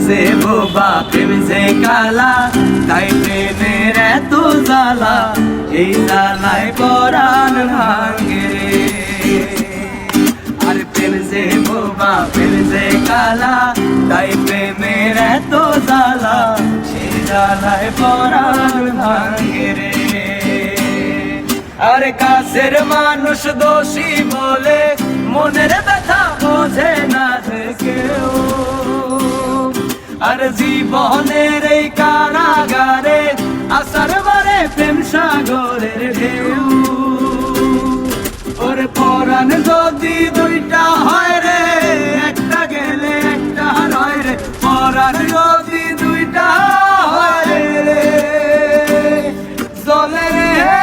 যে বোবা প্রেম যে কালা, তাই প্রেমের এত জ্বালা, এই জ্বালায় পরাণ ভাঙে রে। আর প্রেম যে বোবা প্রেম যে কালা, তাই প্রেমের এত জ্বালা, সেই জ্বালায় পরাণ ভাঙে রে। আর কাছের মানুষ দোষী বলে মনের ব্যথা বোঝে না যে কেউ। আর জীবনের এই কারাগারে আসার বারে প্রেম সাগরের ঢেউ। ওর পরাণ যদি দুইটা হয় রে, একটা গেলে একটা রয় রে। পরাণ যদি দুইটা হয় রে, জলে রে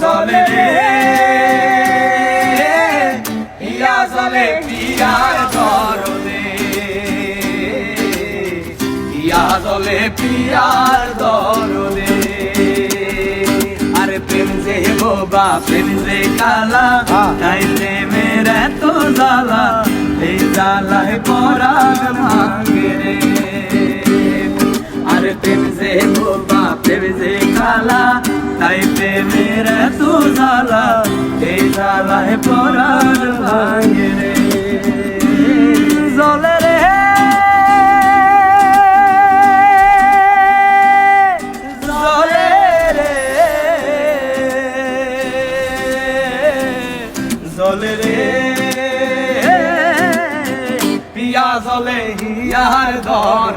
জলে রে, ইয়া জলে পিয়ার দরদে, ইয়া জলে পিয়ার দরদে। আর প্রেম যে বোবা প্রেম যে কালা, তাই প্রেমের এত জ্বালা, এই জ্বালায় পরাণ ভাঙে রে। আর প্রেম যে বোবা প্রেম যে কালা, তাই প্রেমের এত জ্বালা, এই জ্বালায় পরাণ ভাঙে রে। জলে রে জলে রে, জলে রে, পিয়া জলে হিয়ার দর